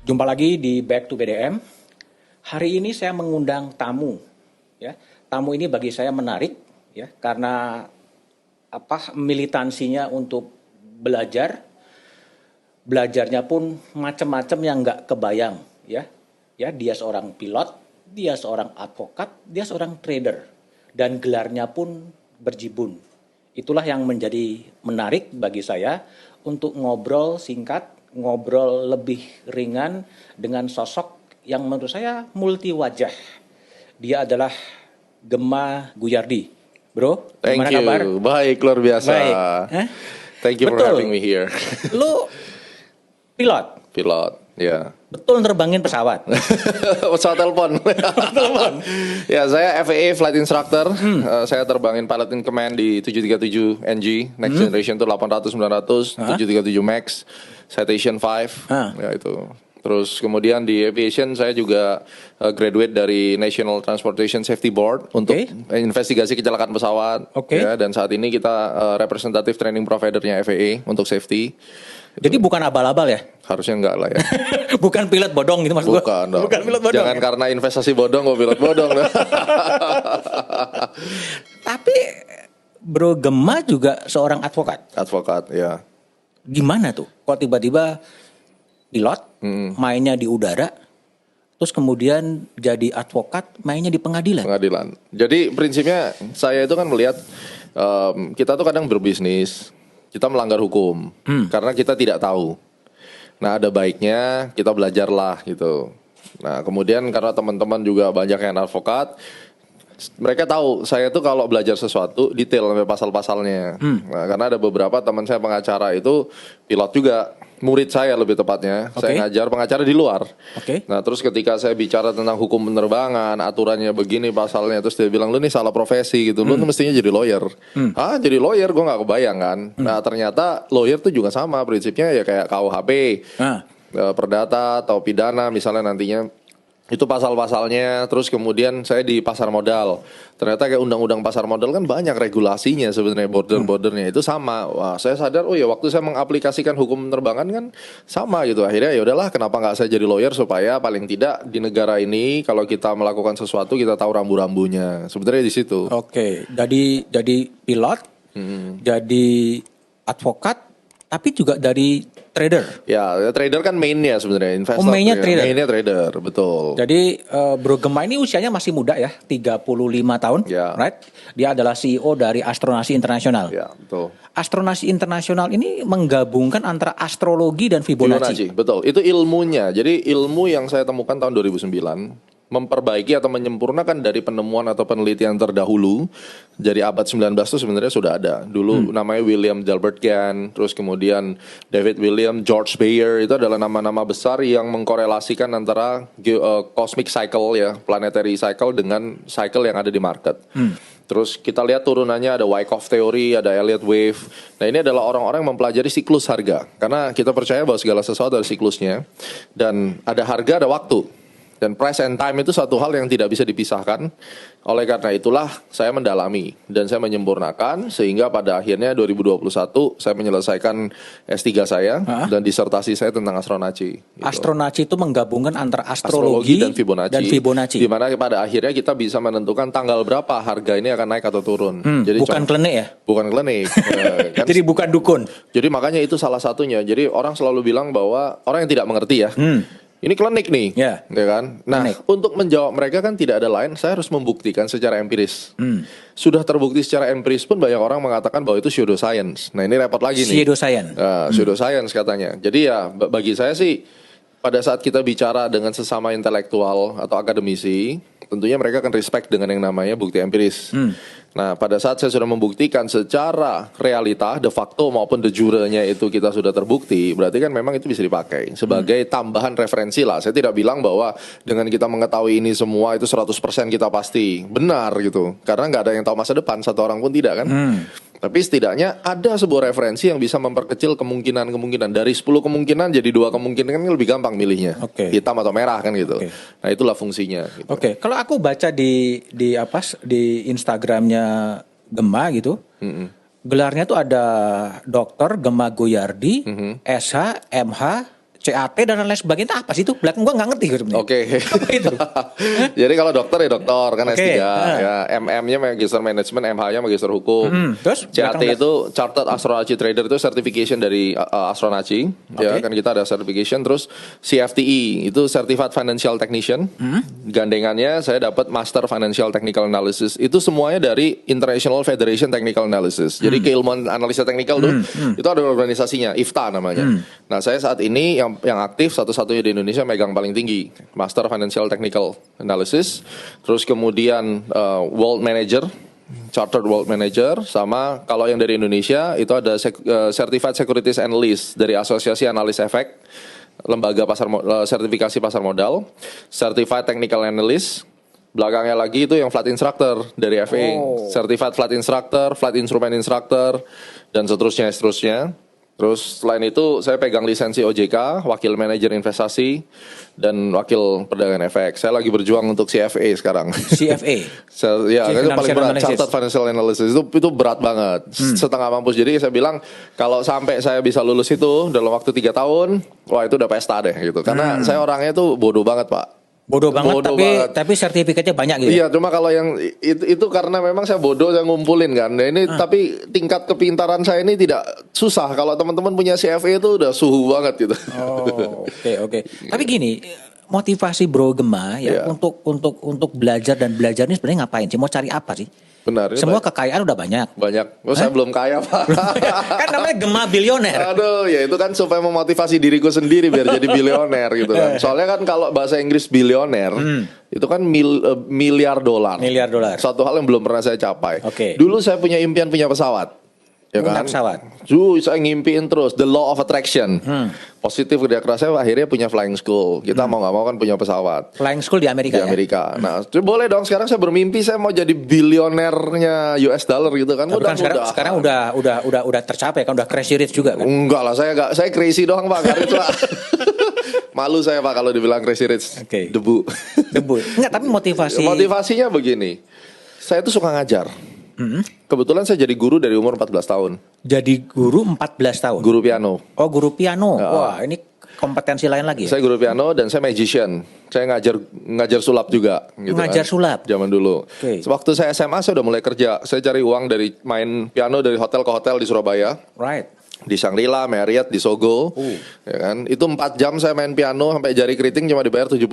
Jumpa lagi di Back to BDM. Hari ini saya mengundang tamu. Ya, tamu ini bagi saya menarik, ya, karena militansinya untuk belajar. Belajarnya pun macam-macam yang nggak kebayang, ya. Ya, dia seorang pilot, dia seorang advokat, dia seorang trader, dan gelarnya pun berjibun. Itulah yang menjadi menarik bagi saya untuk ngobrol singkat, ngobrol lebih ringan dengan sosok yang menurut saya multi wajah. Dia adalah Gemma Guyardi. Bro, Thank gimana you. kabar? Baik, luar biasa. Baik. Thank you for Betul. having me here. Lu pilot, Pilot, ya. betul nerbangin pesawat. Pesawat telepon. Ya, saya FAA Flight Instructor. Saya terbangin Pilot in Command di 737 NG, Next Generation tuh 800, 900, 737 MAX, Citation 5. Ya itu. Terus kemudian di aviation saya juga graduate dari National Transportation Safety Board untuk investigasi kecelakaan pesawat. Ya, dan saat ini kita representative training providernya FAA untuk safety. Jadi bukan abal-abal ya? Harusnya enggak lah ya. Bukan pilot bodong gitu maksud Bukan gua. dong. Bukan pilot bodong. Jangan karena investasi bodong gue pilot bodong. Tapi Bro Gemma juga seorang advokat. Advokat, ya. Gimana tuh? Kok tiba-tiba pilot, mainnya di udara, terus kemudian jadi advokat, mainnya di pengadilan? Pengadilan. Jadi prinsipnya saya itu kan melihat kita tuh kadang berbisnis, kita melanggar hukum karena kita tidak tahu. Nah, ada baiknya kita belajarlah gitu. Nah, kemudian karena teman-teman juga banyak yang advokat, mereka tahu saya tuh kalau belajar sesuatu detail sampai pasal-pasalnya. Nah, karena ada beberapa teman saya pengacara itu pilot juga, murid saya lebih tepatnya. Saya ngajar pengacara di luar. Nah, terus ketika saya bicara tentang hukum penerbangan, aturannya begini pasalnya, terus dia bilang, lu nih salah profesi gitu, lu mestinya jadi lawyer. Jadi lawyer, gue nggak kebayang kan. Nah, ternyata lawyer tuh juga sama prinsipnya ya kayak KUHP, perdata atau pidana misalnya nantinya. Itu pasal-pasalnya. Terus kemudian saya di pasar modal. Ternyata kayak undang-undang pasar modal kan banyak regulasinya sebenarnya, border-bordernya itu sama. Wah, saya sadar waktu saya mengaplikasikan hukum penerbangan kan sama gitu. Akhirnya ya udahlah, kenapa nggak saya jadi lawyer supaya paling tidak di negara ini kalau kita melakukan sesuatu kita tahu rambu-rambunya. Sebenarnya di situ. Jadi pilot, jadi advokat, tapi juga dari trader. Ya, trader kan mainnya sebenarnya, investor. Mainnya trader. Mainnya trader, betul. Jadi Bro Gemma ini usianya masih muda ya, 35 tahun, right? Dia adalah CEO dari Astronasi Internasional. Ya, betul. Astronasi Internasional ini menggabungkan antara astrologi dan Fibonacci. Betul. Itu ilmunya. Jadi ilmu yang saya temukan tahun 2009 memperbaiki atau menyempurnakan dari penemuan atau penelitian terdahulu. Jadi abad 19 itu sebenarnya sudah ada. Dulu namanya William Delbert Gann, terus kemudian David William, George Bayer, itu adalah nama-nama besar yang mengkorelasikan antara cosmic cycle ya, planetary cycle dengan cycle yang ada di market. Terus kita lihat turunannya ada Wyckoff Theory, ada Elliott Wave. Nah, ini adalah orang-orang yang mempelajari siklus harga. Karena kita percaya bahwa segala sesuatu ada siklusnya. Dan ada harga, ada waktu. Dan price and time itu satu hal yang tidak bisa dipisahkan. Oleh karena itulah saya mendalami dan saya menyempurnakan sehingga pada akhirnya 2021 saya menyelesaikan S3 saya dan disertasi saya tentang astronaci. Gitu. Astronaci itu menggabungkan antara astrologi dan Fibonacci. Di mana pada akhirnya kita bisa menentukan tanggal berapa harga ini akan naik atau turun. Jadi bukan klenik ya? Bukan klenik. Kan, jadi bukan dukun. Jadi makanya itu salah satunya. Jadi orang selalu bilang bahwa orang yang tidak mengerti ya. Ini klinik nih, ya kan? Nah, untuk menjawab mereka kan tidak ada lain, saya harus membuktikan secara empiris. Sudah terbukti secara empiris pun banyak orang mengatakan bahwa itu pseudoscience. Nah, ini repot lagi nih. Pseudoscience katanya. Jadi ya bagi saya sih, pada saat kita bicara dengan sesama intelektual atau akademisi, tentunya mereka akan respect dengan yang namanya bukti empiris. Nah, pada saat saya sudah membuktikan secara realita, de facto maupun de jure-nya itu kita sudah terbukti, berarti kan memang itu bisa dipakai sebagai tambahan referensi lah. Saya tidak bilang bahwa dengan kita mengetahui ini semua itu 100% kita pasti benar gitu. Karena nggak ada yang tahu masa depan, satu orang pun tidak kan. Tapi setidaknya ada sebuah referensi yang bisa memperkecil kemungkinan-kemungkinan. Dari 10 kemungkinan jadi 2 kemungkinan kan lebih gampang milihnya. Hitam atau merah kan gitu. Nah, itulah fungsinya gitu. Kalau aku baca di Instagramnya Gemma gitu. Gelarnya tuh ada Dr. Gemma Guyardi, SH, MH, CAT dan lain sebagainya itu apa sih itu? Belakang gua nggak ngerti sebenarnya. Oke. Apa itu? Jadi kalau dokter ya dokter kan Oke. S3 ya, MM-nya Magister Management, MH-nya Magister Hukum. Terus CAT belakang- itu Chartered Astronaci Trader, itu certification dari astronaci. Ya Oke. kan kita ada certification. Terus CFTE itu Certified Financial Technician. Gandengannya saya dapat Master Financial Technical Analysis. Itu semuanya dari International Federation Technical Analysis. Jadi keilmuan analisa teknikal tuh itu ada organisasinya, IFTA namanya. Nah, saya saat ini yang aktif satu-satunya di Indonesia megang paling tinggi, Master Financial Technical Analysis. Terus kemudian World Manager, Chartered World Manager, sama kalau yang dari Indonesia itu ada Certified Securities Analyst dari Asosiasi Analis Efek, lembaga sertifikasi pasar modal, Certified Technical Analyst. Belakangnya lagi itu yang Flight Instructor dari FA, Certified Flight Instructor, Flight Instrument Instructor, dan seterusnya. Terus selain itu saya pegang lisensi OJK, Wakil Manajer Investasi, dan Wakil Perdagangan Efek. Saya lagi berjuang untuk CFA sekarang. CFA. Ya, itu paling Financial berat. Analysis. Chartered Financial Analysis itu berat banget, setengah mampus. Jadi saya bilang kalau sampai saya bisa lulus itu dalam waktu 3 tahun, wah itu udah pesta deh gitu. Karena saya orangnya tuh bodoh banget, Pak. Bodoh banget, tapi sertifikatnya banyak gitu. Iya, cuma kalau yang itu karena memang saya bodoh, saya ngumpulin kan. Nah, ini tapi tingkat kepintaran saya ini tidak susah. Kalau teman-teman punya CFA itu udah suhu banget gitu. Oh, oke. Tapi gini, motivasi Bro Gema ya Iya. untuk belajar dan belajar ini sebenarnya ngapain sih? Mau cari apa sih? Benar. ini Semua kekayaan udah banyak. banyak. Oh, saya belum kaya, Pak. Kan namanya Gema bilioner. Aduh, ya itu kan supaya memotivasi diriku sendiri biar jadi bilioner gitu kan. Soalnya kan kalau bahasa Inggris bilioner itu kan miliar dolar. Miliar dolar. Satu hal yang belum pernah saya capai. Oke. Dulu saya punya impian punya pesawat. Ya Punya kan? pesawat. Saya ngimpiin terus the law of attraction. Positif kerja keras saya akhirnya punya flying school. Kita mau nggak mau kan punya pesawat. Flying school di Amerika Di ya? Amerika. Nah, boleh dong sekarang saya bermimpi saya mau jadi bilionernya US dollar gitu kan. Tapi kan sekarang udah tercapai kan, udah crazy rich juga kan. Enggak lah, saya crazy doang Pak, gak rich Pak. Malu saya Pak kalau dibilang crazy rich. Oke. Debu. Enggak, tapi Motivasinya begini. Saya tuh suka ngajar. Kebetulan saya jadi guru dari umur 14 tahun. jadi guru 14 tahun. Guru piano. Oh, guru piano. Wah, ini kompetensi lain lagi ya? Saya guru piano dan saya magician. Saya ngajar sulap juga gitu Ngajar kan. sulap? Zaman dulu. Oke. Waktu saya SMA saya udah mulai kerja. Saya cari uang dari main piano dari hotel ke hotel di Surabaya. Right. Di Shangri-La, Marriott, di Sogo, ya kan? Itu 4 jam saya main piano sampai jari keriting cuma dibayar 70.000.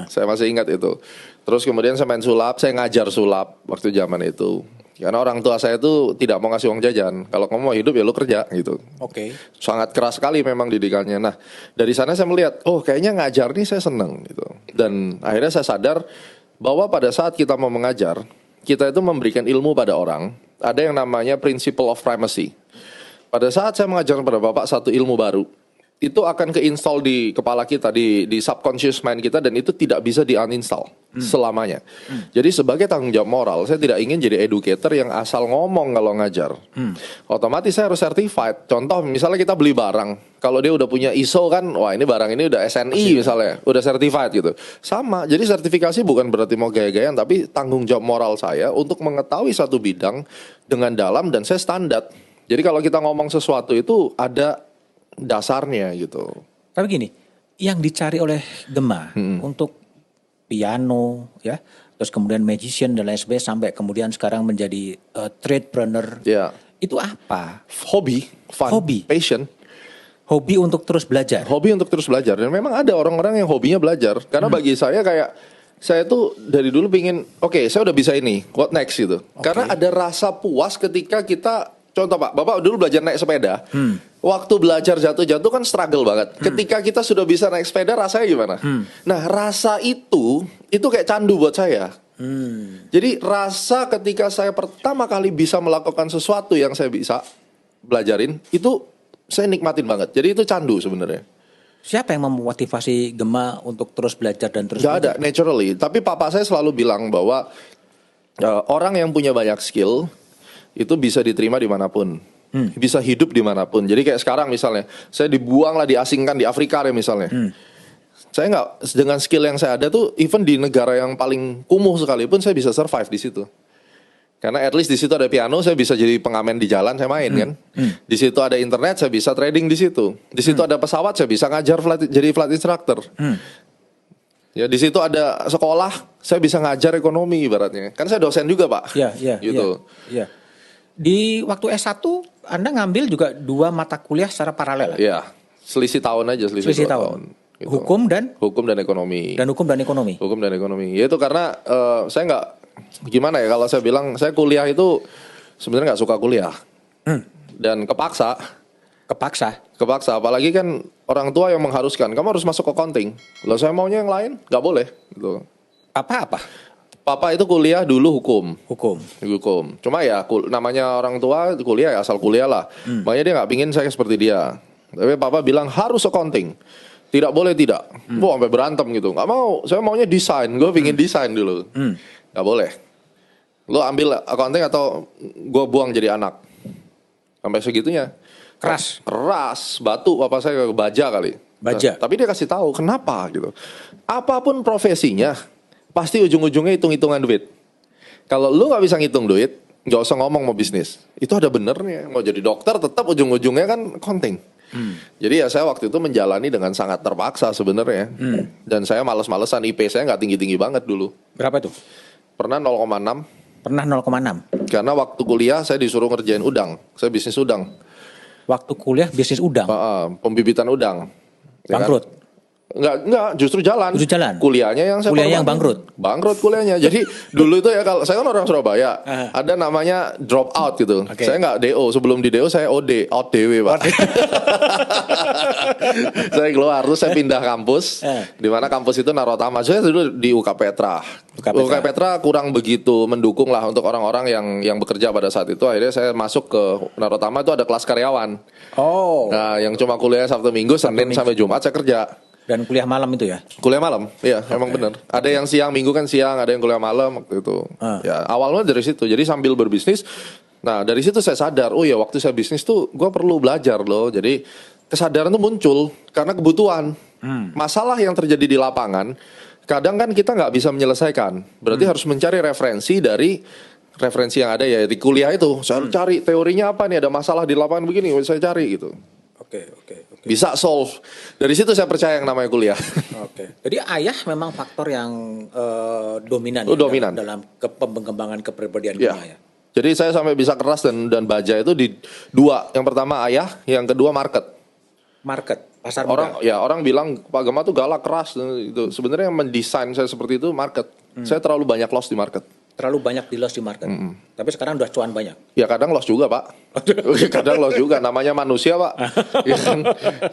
Saya masih ingat itu. Terus kemudian saya main sulap, saya ngajar sulap waktu zaman itu. Karena orang tua saya itu tidak mau ngasih uang jajan. Kalau kamu mau hidup ya lu kerja gitu. Oke. Sangat keras sekali memang didikannya. Nah, dari sana saya melihat, oh kayaknya ngajar nih saya seneng gitu. Dan akhirnya saya sadar bahwa pada saat kita mau mengajar, kita itu memberikan ilmu pada orang. Ada yang namanya principle of primacy. Pada saat saya mengajarkan pada Bapak satu ilmu baru, itu akan keinstall di kepala kita, di subconscious mind kita, dan itu tidak bisa di-uninstall selamanya. Jadi sebagai tanggung jawab moral, saya tidak ingin jadi educator yang asal ngomong kalau ngajar. Otomatis saya harus certified. Contoh, misalnya kita beli barang, kalau dia udah punya ISO kan, wah ini barang ini udah SNI misalnya, udah certified gitu. Sama, jadi sertifikasi bukan berarti mau gaya-gayaan, tapi tanggung jawab moral saya untuk mengetahui satu bidang dengan dalam dan saya standar. Jadi kalau kita ngomong sesuatu itu ada dasarnya gitu. Tapi gini, yang dicari oleh Gema untuk piano ya, terus kemudian magician dan lain sebagainya sampai kemudian sekarang menjadi tradepreneur. Ya. Itu apa? Hobi, fun, Hobi. passion. Hobi untuk terus belajar. Hobi untuk terus belajar. Dan memang ada orang-orang yang hobinya belajar. Karena bagi saya kayak saya tuh dari dulu pingin, oke, saya udah bisa ini, what next gitu. Karena ada rasa puas ketika kita, contoh Pak, Bapak dulu belajar naik sepeda. Waktu belajar jatuh-jatuh kan struggle banget. Ketika kita sudah bisa naik sepeda rasanya gimana? Nah rasa itu kayak candu buat saya. Jadi rasa ketika saya pertama kali bisa melakukan sesuatu yang saya bisa belajarin, itu saya nikmatin banget. Jadi itu candu sebenarnya. Siapa yang memotivasi Gema untuk terus belajar dan terus Gak ada, naturally. Tapi papa saya selalu bilang bahwa orang yang punya banyak skill itu bisa diterima dimanapun, bisa hidup dimanapun. Jadi kayak sekarang misalnya, saya dibuang lah, diasingkan di Afrika ya misalnya. Saya nggak, dengan skill yang saya ada tuh, even di negara yang paling kumuh sekalipun saya bisa survive di situ. Karena at least di situ ada piano, saya bisa jadi pengamen di jalan, saya main kan. Di situ ada internet, saya bisa trading di situ. Di situ ada pesawat, saya bisa ngajar jadi flight instructor. Ya di situ ada sekolah, saya bisa ngajar ekonomi ibaratnya. Kan saya dosen juga Pak. Iya. Gitu. Iya. Di waktu S1 Anda ngambil juga 2 mata kuliah secara paralel. Iya. Selisih tahun aja, selisih 2 tahun. Gitu. Hukum dan ekonomi. hukum dan ekonomi. Hukum dan ekonomi. Ya itu karena saya nggak, gimana ya kalau saya bilang saya kuliah itu sebenarnya nggak suka kuliah dan kepaksa apalagi kan orang tua yang mengharuskan kamu harus masuk accounting. Kalau saya maunya yang lain nggak boleh gitu. Apa? Papa itu kuliah dulu Hukum. Cuma ya namanya orang tua kuliah ya asal kuliah lah. Makanya dia nggak pingin saya seperti dia. Tapi papa bilang harus accounting. Tidak boleh tidak. Wah sampai berantem gitu. Nggak mau. Saya maunya desain. Gue pingin desain dulu. Nggak boleh. Lo ambil accounting atau gue buang jadi anak. Sampai segitunya. Keras. Batu papa saya baja kali. Baja. Tapi dia kasih tahu kenapa gitu. Apapun profesinya, pasti ujung-ujungnya hitung-hitungan duit. Kalau lu nggak bisa ngitung duit, nggak usah ngomong mau bisnis. Itu ada benernya. Mau jadi dokter tetap ujung-ujungnya kan accounting. Jadi ya saya waktu itu menjalani dengan sangat terpaksa sebenarnya. Dan saya males-malesan, IP saya nggak tinggi-tinggi banget dulu. Berapa itu? Pernah 0,6. Pernah 0,6. Karena waktu kuliah saya disuruh ngerjain udang. Saya bisnis udang. Waktu kuliah bisnis udang. Pembibitan udang. Ya Bangkrut. Kan? Enggak, justru jalan. Kuliahnya yang saya kuliahnya yang bangkrut. Bangkrut kuliahnya. Jadi dulu itu ya kalau saya kan orang Surabaya, ada namanya drop out gitu. Okay. Saya nggak DO, sebelum di DO saya OD, out DW, Pak. Saya keluar terus saya pindah kampus. Di mana kampus itu Narotama. Saya dulu di UK Petra. UK Petra kurang begitu mendukung lah untuk orang-orang yang bekerja pada saat itu. Akhirnya saya masuk ke Narotama, itu ada kelas karyawan. Nah, yang cuma kuliah Sabtu Minggu, Senin sampai Jumat saya kerja. Dan kuliah malam itu ya? Kuliah malam, iya emang benar. Ada yang siang, Minggu kan siang, ada yang kuliah malam waktu itu. Ya awalnya dari situ, jadi sambil berbisnis. Nah dari situ saya sadar, oh ya waktu saya bisnis tuh gue perlu belajar loh. Jadi kesadaran tuh muncul karena kebutuhan. Masalah yang terjadi di lapangan, kadang kan kita nggak bisa menyelesaikan. Berarti harus mencari referensi dari referensi yang ada ya di kuliah itu. Saya cari teorinya apa nih, ada masalah di lapangan begini, saya cari gitu. Oke. Bisa solve. Dari situ saya percaya yang namanya kuliah. Jadi ayah memang faktor yang dominan, dominan dalam pengembangan kepribadian Gema ya. Jadi saya sampai bisa keras dan baja itu di 2. Yang pertama ayah, yang kedua market. Pasar modal. Orang bilang Pak Gema tuh galak keras itu. Sebenarnya yang mendesain saya seperti itu market. Saya terlalu banyak loss di market. Terlalu banyak di loss di market. Tapi sekarang udah cuan banyak. Ya kadang loss juga Pak. Kadang loss juga. Namanya manusia Pak. Ya kan?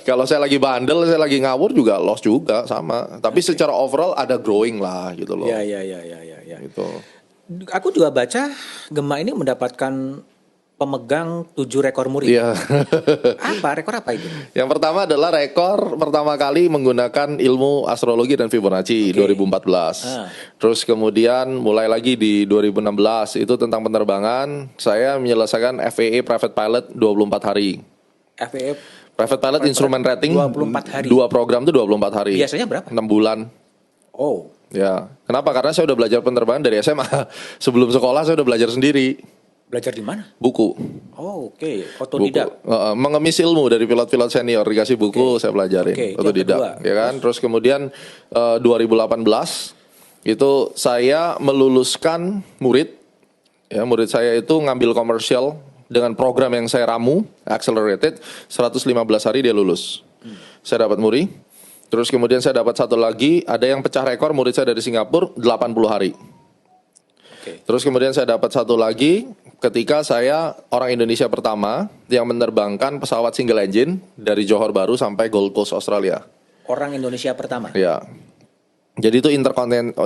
Kalau saya lagi bandel, saya lagi ngawur juga loss juga sama. Tapi secara overall ada growing lah gitu loh. Ya. Gitu. Aku juga baca Gema ini mendapatkan pemegang 7 rekor muri. Iya. Rekor apa itu? Yang pertama adalah rekor pertama kali menggunakan ilmu astrologi dan Fibonacci 2014. Terus kemudian mulai lagi di 2016 itu tentang penerbangan, saya menyelesaikan FAA Private Pilot 24 hari. FAA Private Pilot Instrument Rating 24 hari. 2 program itu 24 hari. Biasanya berapa? 6 bulan. Oh. Ya. Kenapa? Karena saya udah belajar penerbangan dari SMA. Sebelum sekolah saya udah belajar sendiri. Belajar di mana? Buku. Oh, oke. Otodidak. Mengemis ilmu dari pilot-pilot senior, dikasih buku saya pelajarin. Otodidak, ya kan. Terus kemudian 2018 itu saya meluluskan murid. Ya, murid saya itu ngambil komersial dengan program yang saya ramu, accelerated, 115 hari dia lulus. Saya dapat muri. Terus kemudian saya dapat satu lagi, ada yang pecah rekor murid saya dari Singapura 80 hari. Terus kemudian saya dapat satu lagi ketika saya orang Indonesia pertama yang menerbangkan pesawat single engine dari Johor Bahru sampai Gold Coast Australia. Orang Indonesia pertama? Ya. Jadi itu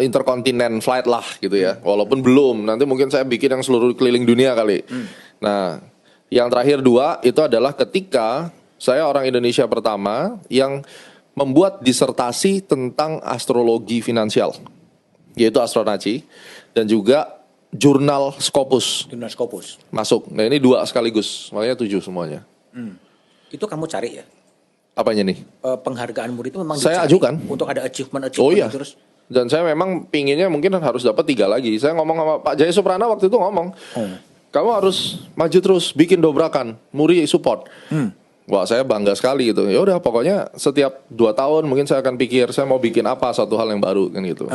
intercontinent flight lah gitu ya. Walaupun belum, nanti mungkin saya bikin yang seluruh keliling dunia kali. Nah, yang terakhir 2 itu adalah ketika saya orang Indonesia pertama yang membuat disertasi tentang astrologi finansial, yaitu Astronaci, dan juga jurnal Scopus. Masuk. Nah ini 2 sekaligus, makanya 7 semuanya. Itu kamu cari ya? Apanya nih? Penghargaan murid itu memang saya ajukan untuk ada achievement oh iya. Terus. Dan saya memang pinginnya mungkin harus dapat 3 lagi. Saya ngomong sama Pak Jaya Suprana waktu itu ngomong, kamu harus maju terus, bikin dobrakan, Muri support. Wah, saya bangga sekali gitu. Ya udah, pokoknya setiap 2 tahun mungkin saya akan pikir saya mau bikin apa, satu hal yang baru kan gitu.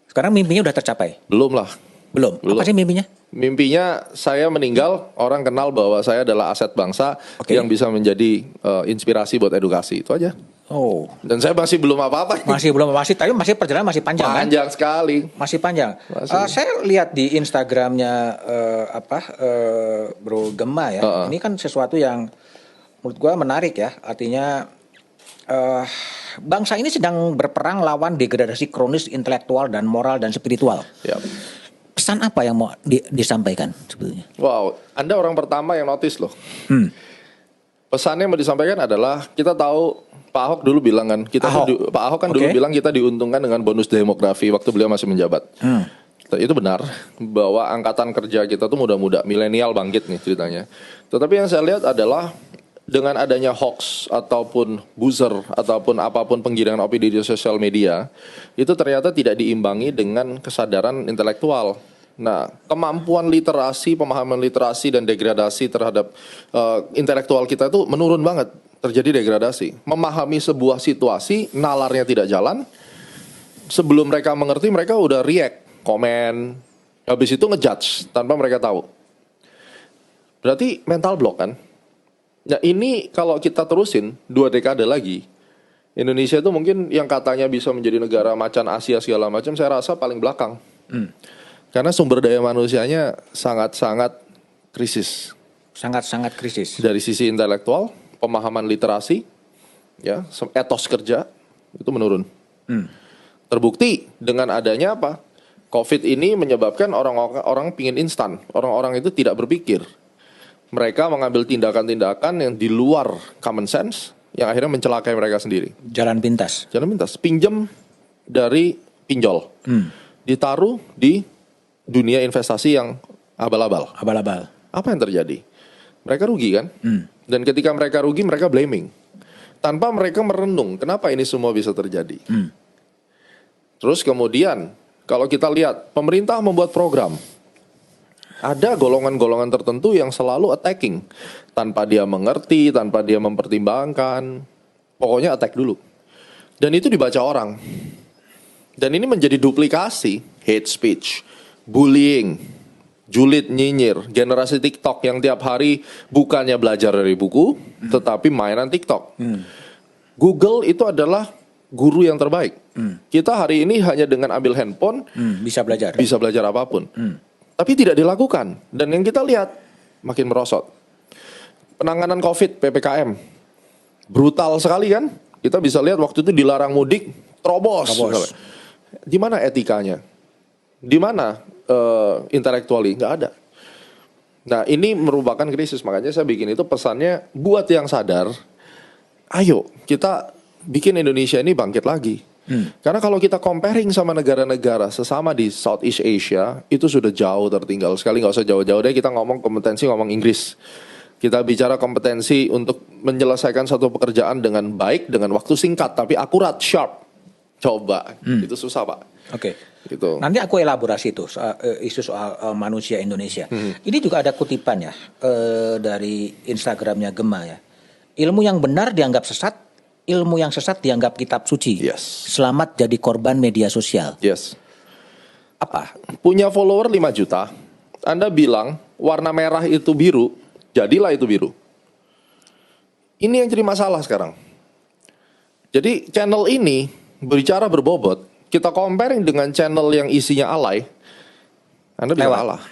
Sekarang mimpinya udah tercapai? Belum lah. Belum. Apa sih mimpinya? Mimpinya saya meninggal, orang kenal bahwa saya adalah aset bangsa yang bisa menjadi inspirasi buat edukasi. Itu aja. Oh. Dan saya masih belum apa-apa. Tapi masih perjalanan masih panjang kan? Panjang sekali. Masih panjang. Saya lihat di Instagramnya Bro Gema ya. Ini kan sesuatu yang menurut gua menarik ya. Artinya bangsa ini sedang berperang lawan degradasi kronis intelektual dan moral dan spiritual. Yap. Pesan apa yang mau disampaikan sebetulnya? Wow, Anda orang pertama yang notice loh. Pesannya yang mau disampaikan adalah kita tahu Pak Ahok dulu bilang kan, Pak Ahok kan dulu bilang kita diuntungkan dengan bonus demografi waktu beliau masih menjabat. Itu benar bahwa angkatan kerja kita tuh muda-muda, milenial bangkit nih ceritanya. Tetapi yang saya lihat adalah dengan adanya hoax ataupun buzzer ataupun apapun penggiringan opini di sosial media, itu ternyata tidak diimbangi dengan kesadaran intelektual. Nah, kemampuan literasi, pemahaman literasi dan degradasi terhadap intelektual kita itu menurun banget, terjadi degradasi. Memahami sebuah situasi, nalarnya tidak jalan, sebelum mereka mengerti mereka udah react, komen, habis itu ngejudge tanpa mereka tahu. Berarti mental block kan? Nah ini kalau kita terusin 2 dekade lagi, Indonesia itu mungkin yang katanya bisa menjadi negara macan Asia segala macam, saya rasa paling belakang. Karena sumber daya manusianya sangat-sangat krisis. Sangat-sangat krisis. Dari sisi intelektual, pemahaman literasi, ya, etos kerja itu menurun. Terbukti dengan adanya apa? COVID ini menyebabkan orang-orang pingin instan. Orang-orang itu tidak berpikir. Mereka mengambil tindakan-tindakan yang di luar common sense, yang akhirnya mencelakai mereka sendiri. Jalan pintas. Pinjam dari pinjol, ditaruh di dunia investasi yang abal-abal. Apa yang terjadi? Mereka rugi kan? Dan ketika mereka rugi, mereka blaming. Tanpa mereka merenung, kenapa ini semua bisa terjadi? Terus kemudian, kalau kita lihat, pemerintah membuat program. Ada golongan-golongan tertentu yang selalu attacking. Tanpa dia mengerti, tanpa dia mempertimbangkan. Pokoknya attack dulu. Dan itu dibaca orang. Dan ini menjadi duplikasi hate speech, bullying, julid nyinyir, generasi TikTok yang tiap hari bukannya belajar dari buku, tetapi mainan TikTok. Google itu adalah guru yang terbaik. Kita hari ini hanya dengan ambil handphone bisa belajar apapun. Tapi tidak dilakukan. Dan yang kita lihat makin merosot. Penanganan COVID, PPKM brutal sekali kan? Kita bisa lihat waktu itu dilarang mudik, terobos. Di mana etikanya? Di mana intelektuali? Nggak ada. Nah ini merupakan krisis. Makanya saya bikin itu pesannya buat yang sadar, ayo kita bikin Indonesia ini bangkit lagi. Karena kalau kita comparing sama negara-negara sesama di Southeast Asia, itu sudah jauh tertinggal sekali. Nggak usah jauh-jauh deh, kita ngomong kompetensi, ngomong Inggris. Kita bicara kompetensi untuk menyelesaikan satu pekerjaan dengan baik, dengan waktu singkat, tapi akurat, sharp. Coba, itu susah Pak. Gitu. Nanti aku elaborasi itu isu soal manusia Indonesia. Ini juga ada kutipan ya dari Instagramnya Gema ya. Ilmu yang benar dianggap sesat, ilmu yang sesat dianggap kitab suci. Selamat jadi korban media sosial. Apa? Punya follower 5 juta, Anda bilang warna merah itu biru, jadilah itu biru. Ini yang jadi masalah sekarang. Jadi channel ini berbicara berbobot, kita comparing dengan channel yang isinya alay, Anda bisa kalah.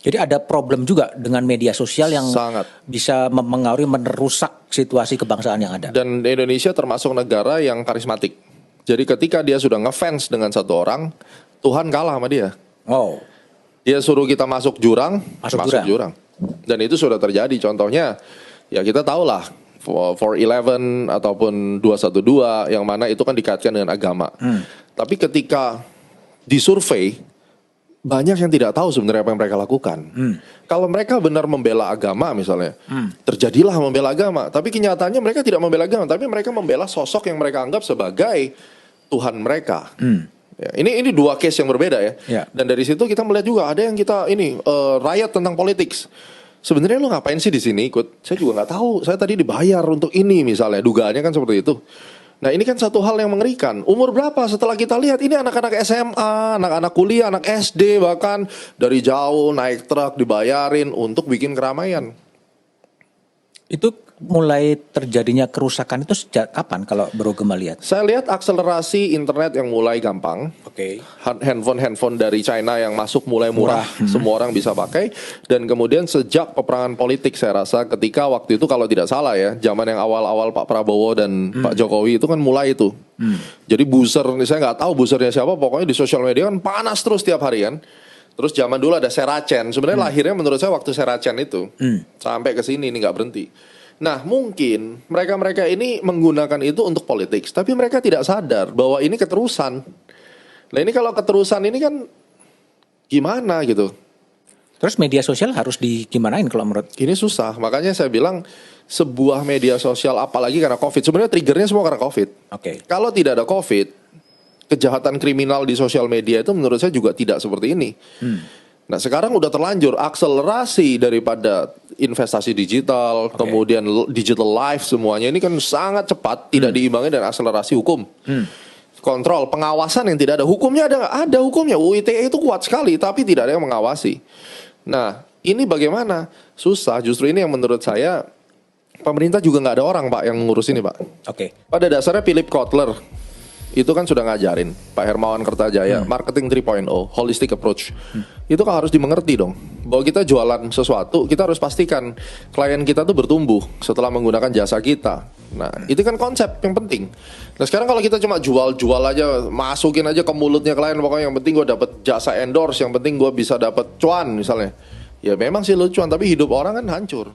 Jadi ada problem juga dengan media sosial yang sangat bisa mempengaruhi, merusak situasi kebangsaan yang ada. Dan Indonesia termasuk negara yang karismatik. Jadi ketika dia sudah ngefans dengan satu orang, Tuhan kalah sama dia. Dia suruh kita masuk jurang, masuk jurang. Dan itu sudah terjadi. Contohnya, ya kita tahulah 411 ataupun 212 yang mana itu kan dikaitkan dengan agama. Tapi ketika disurvei, banyak yang tidak tahu sebenarnya apa yang mereka lakukan. Kalau mereka benar membela agama misalnya, terjadilah membela agama. Tapi kenyataannya mereka tidak membela agama, tapi mereka membela sosok yang mereka anggap sebagai Tuhan mereka. Ya, ini dua case yang berbeda ya. Ya. Dan dari situ kita melihat juga ada yang kita riot tentang politics. Sebenarnya lu ngapain sih di sini ikut? Saya juga nggak tahu. Saya tadi dibayar untuk ini misalnya. Dugaannya kan seperti itu. Nah ini kan satu hal yang mengerikan. Umur berapa setelah kita lihat ini anak-anak SMA, anak-anak kuliah, anak SD bahkan dari jauh naik truk dibayarin untuk bikin keramaian. Itu mulai terjadinya kerusakan itu sejak kapan kalau Bro Gema lihat? Saya lihat akselerasi internet yang mulai gampang. Oke. Handphone dari China yang masuk mulai murah. Semua orang bisa pakai. Dan kemudian sejak peperangan politik saya rasa ketika waktu itu kalau tidak salah ya, zaman yang awal-awal Pak Prabowo dan Pak Jokowi itu kan mulai itu. Jadi buzzer, saya nggak tahu buzzernya siapa, pokoknya di sosial media kan panas terus tiap hari kan. Terus zaman dulu ada Seracen. Sebenarnya lahirnya menurut saya waktu Seracen itu. Sampai ke sini ini nggak berhenti. Nah mungkin mereka-mereka ini menggunakan itu untuk politik, tapi mereka tidak sadar bahwa ini keterusan. Nah ini kalau keterusan ini kan gimana gitu. Terus media sosial harus digimanain kalau menurut? Ini susah, makanya saya bilang sebuah media sosial apalagi karena COVID. Sebenarnya triggernya semua karena COVID. Oke. Kalau tidak ada COVID, kejahatan kriminal di sosial media itu menurut saya juga tidak seperti ini. Nah sekarang udah terlanjur akselerasi daripada investasi digital, kemudian digital life semuanya ini kan sangat cepat, tidak diimbangi dengan akselerasi hukum. Kontrol, pengawasan yang tidak ada, hukumnya ada hukumnya, UU ITE itu kuat sekali tapi tidak ada yang mengawasi. Nah ini bagaimana? Susah, justru ini yang menurut saya pemerintah juga nggak ada orang Pak yang ngurus ini Pak. Oke. Pada dasarnya Philip Kotler itu kan sudah ngajarin Pak Hermawan Kertajaya marketing 3.0 holistic approach. Itu kan harus dimengerti dong bahwa kita jualan sesuatu kita harus pastikan klien kita tuh bertumbuh setelah menggunakan jasa kita. Nah itu kan konsep yang penting. Nah sekarang kalau kita cuma jual aja, masukin aja ke mulutnya klien, pokoknya yang penting gue dapat jasa endorse, yang penting gue bisa dapat cuan misalnya, ya memang sih lu cuan tapi hidup orang kan hancur.